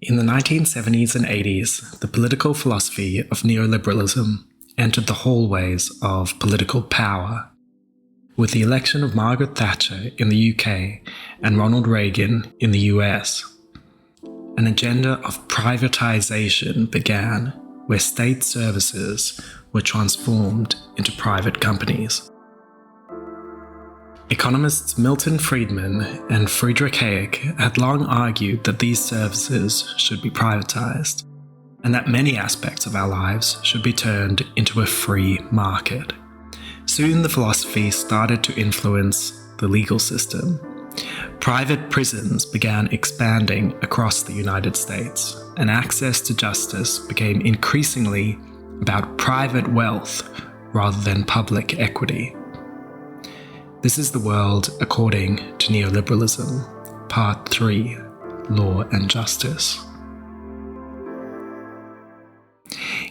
In the 1970s and 80s, the political philosophy of neoliberalism entered the hallways of political power. With the election of Margaret Thatcher in the UK and Ronald Reagan in the US, an agenda of privatization began, where state services were transformed into private companies. Economists Milton Friedman and Frederick Hayek had long argued that these services should be privatized, and that many aspects of our lives should be turned into a free market. Soon the philosophy started to influence the legal system. Private prisons began expanding across the United States, and access to justice became increasingly about private wealth rather than public equity. This is the world according to neoliberalism, Part 3, Law and Justice.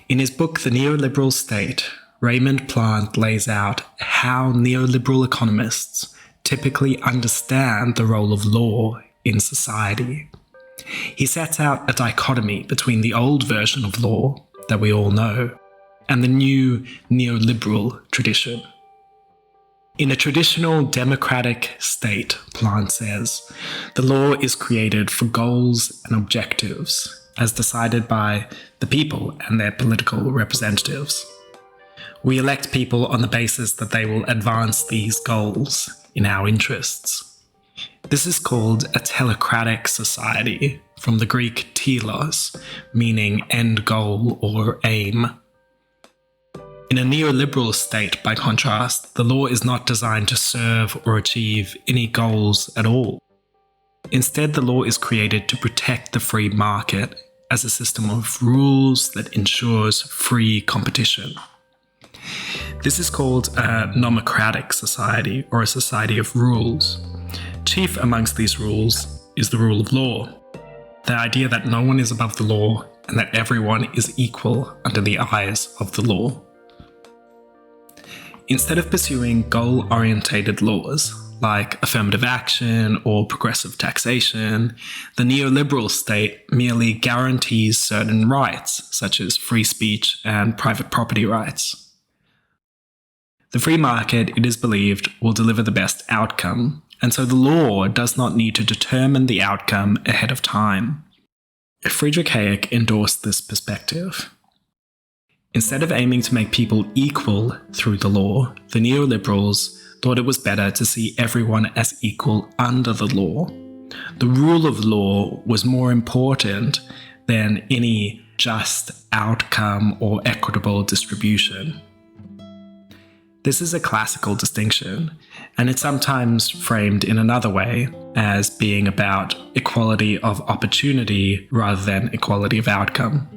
In his book The Neoliberal State, Raymond Plant lays out how neoliberal economists typically understand the role of law in society. He sets out a dichotomy between the old version of law that we all know and the new neoliberal tradition. In a traditional democratic state, Plant says, the law is created for goals and objectives as decided by the people and their political representatives. We elect people on the basis that they will advance these goals in our interests. This is called a telecratic society, from the Greek telos, meaning end goal or aim. In a neoliberal state, by contrast, the law is not designed to serve or achieve any goals at all. Instead, the law is created to protect the free market as a system of rules that ensures free competition. This is called a Nomocratic Society, or a society of rules. Chief amongst these rules is the rule of law, the idea that no one is above the law and that everyone is equal under the eyes of the law. Instead of pursuing goal-orientated laws, like affirmative action or progressive taxation, the neoliberal state merely guarantees certain rights, such as free speech and private property rights. The free market, it is believed, will deliver the best outcome, and so the law does not need to determine the outcome ahead of time. Frederick Hayek endorsed this perspective. Instead of aiming to make people equal through the law, the neoliberals thought it was better to see everyone as equal under the law. The rule of law was more important than any just outcome or equitable distribution. This is a classical distinction, and it's sometimes framed in another way as being about equality of opportunity rather than equality of outcome.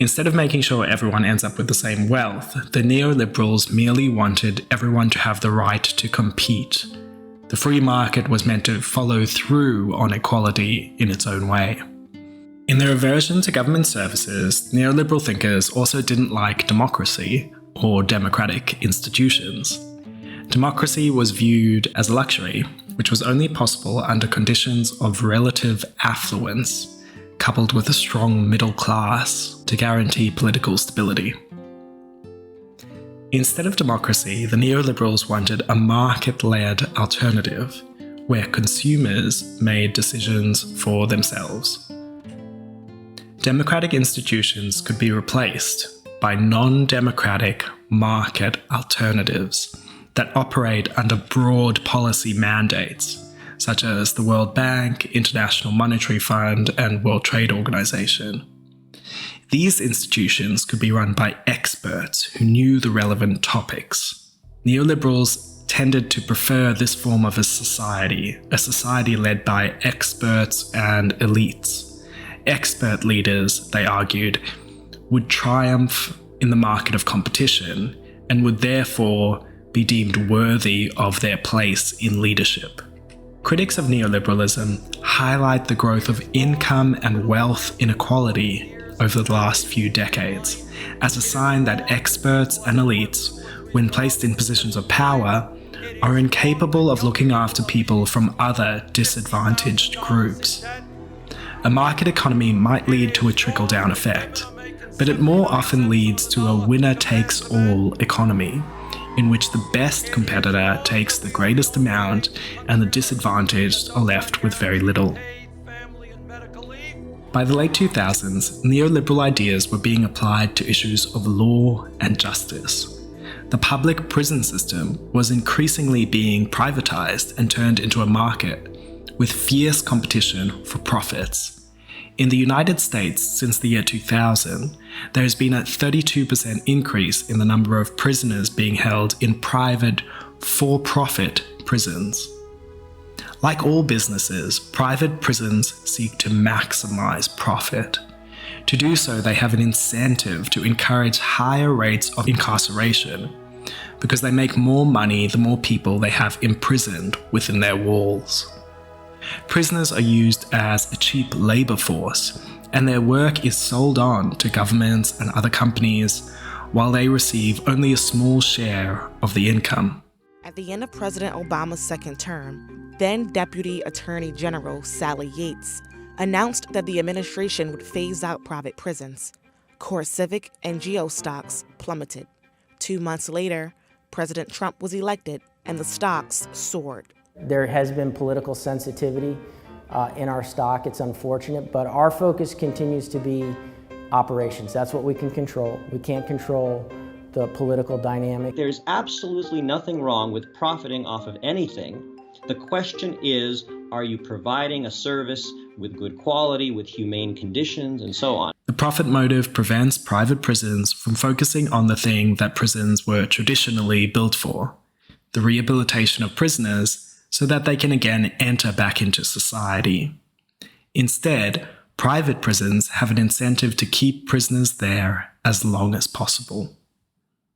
Instead of making sure everyone ends up with the same wealth, the neoliberals merely wanted everyone to have the right to compete. The free market was meant to follow through on equality in its own way. In their aversion to government services, neoliberal thinkers also didn't like democracy or democratic institutions. Democracy was viewed as a luxury, which was only possible under conditions of relative affluence, coupled with a strong middle class to guarantee political stability. Instead of democracy, the neoliberals wanted a market-led alternative, where consumers made decisions for themselves. Democratic institutions could be replaced by non-democratic market alternatives that operate under broad policy mandates, such as the World Bank, International Monetary Fund, and World Trade Organization. These institutions could be run by experts who knew the relevant topics. Neoliberals tended to prefer this form of a society led by experts and elites. Expert leaders, they argued, would triumph in the market of competition and would therefore be deemed worthy of their place in leadership. Critics of neoliberalism highlight the growth of income and wealth inequality over the last few decades as a sign that experts and elites, when placed in positions of power, are incapable of looking after people from other disadvantaged groups. A market economy might lead to a trickle-down effect, but it more often leads to a winner-takes-all economy, in which the best competitor takes the greatest amount and the disadvantaged are left with very little. By the late 2000s, neoliberal ideas were being applied to issues of law and justice. The public prison system was increasingly being privatized and turned into a market, with fierce competition for profits. In the United States, since the year 2000, there has been a 32% increase in the number of prisoners being held in private, for-profit prisons. Like all businesses, private prisons seek to maximize profit. To do so, they have an incentive to encourage higher rates of incarceration, because they make more money the more people they have imprisoned within their walls. Prisoners are used as a cheap labor force, and their work is sold on to governments and other companies, while they receive only a small share of the income. At the end of President Obama's second term, then Deputy Attorney General Sally Yates announced that the administration would phase out private prisons. CoreCivic and Geo stocks plummeted. 2 months later, President Trump was elected and the stocks soared. There has been political sensitivity in our stock. It's unfortunate, but our focus continues to be operations. That's what we can control. We can't control the political dynamic. There's absolutely nothing wrong with profiting off of anything. The question is, are you providing a service with good quality, with humane conditions, and so on? The profit motive prevents private prisons from focusing on the thing that prisons were traditionally built for, the rehabilitation of prisoners, so that they can again enter back into society. Instead, private prisons have an incentive to keep prisoners there as long as possible.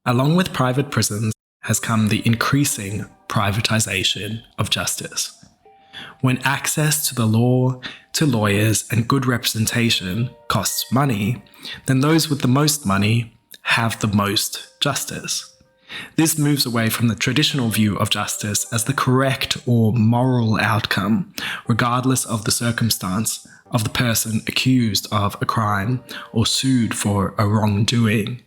Along with private prisons has come the increasing privatization of justice. When access to the law, to lawyers, and good representation costs money, then those with the most money have the most justice. This moves away from the traditional view of justice as the correct or moral outcome, regardless of the circumstance of the person accused of a crime or sued for a wrongdoing.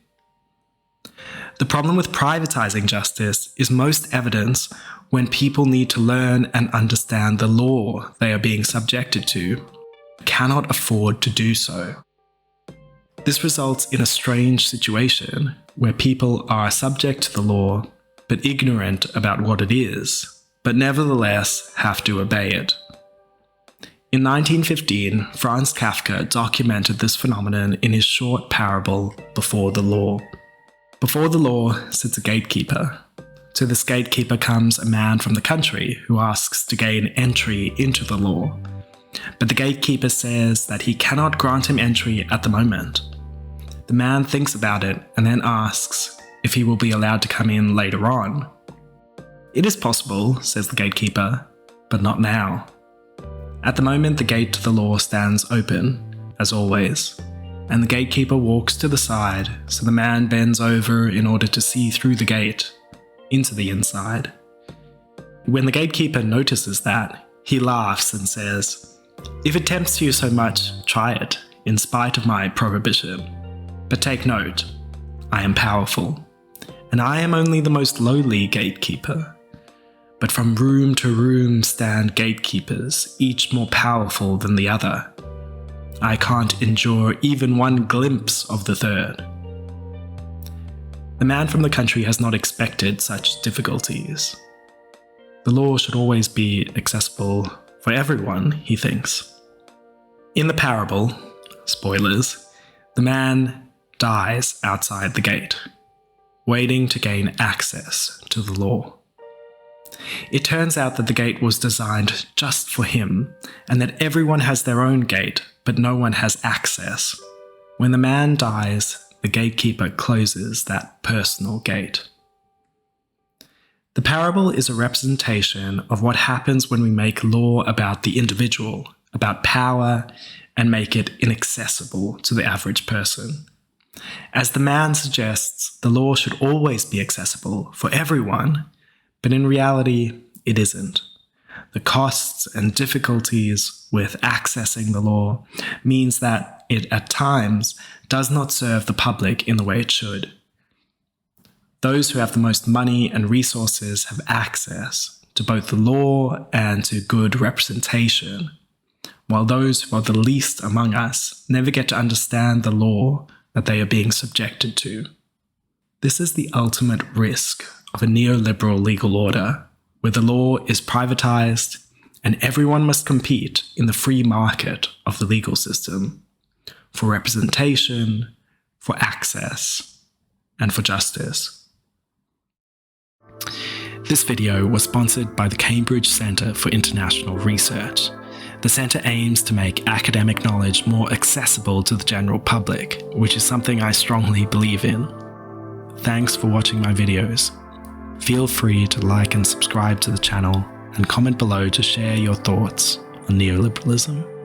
The problem with privatizing justice is most evident when people need to learn and understand the law they are being subjected to, cannot afford to do so. This results in a strange situation where people are subject to the law but ignorant about what it is, but nevertheless have to obey it. In 1915, Franz Kafka documented this phenomenon in his short parable, Before the Law. Before the law sits a gatekeeper. To this gatekeeper comes a man from the country who asks to gain entry into the law. But the gatekeeper says that he cannot grant him entry at the moment. The man thinks about it and then asks if he will be allowed to come in later on. It is possible, says the gatekeeper, but not now. At the moment, the gate to the law stands open, as always, and the gatekeeper walks to the side, so the man bends over in order to see through the gate, into the inside. When the gatekeeper notices that, he laughs and says, "If it tempts you so much, try it, in spite of my prohibition. But take note, I am powerful, and I am only the most lowly gatekeeper. But from room to room stand gatekeepers, each more powerful than the other. I can't endure even one glimpse of the third." The man from the country has not expected such difficulties. The law should always be accessible for everyone, he thinks. In the parable, spoilers, the man dies outside the gate, waiting to gain access to the law. It turns out that the gate was designed just for him, and that everyone has their own gate, but no one has access. When the man dies, the gatekeeper closes that personal gate. The parable is a representation of what happens when we make law about the individual, about power, and make it inaccessible to the average person. As the man suggests, the law should always be accessible for everyone, but in reality, it isn't. the costs and difficulties with accessing the law means that it at times does not serve the public in the way it should. Those who have the most money and resources have access to both the law and to good representation, while those who are the least among us never get to understand the law that they are being subjected to. This is the ultimate risk of a neoliberal legal order, where the law is privatized and everyone must compete in the free market of the legal system for representation, for access, and for justice. This video was sponsored by the Cambridge Centre for International Research. The centre aims to make academic knowledge more accessible to the general public, which is something I strongly believe in. Thanks for watching my videos. Feel free to like and subscribe to the channel and comment below to share your thoughts on neoliberalism.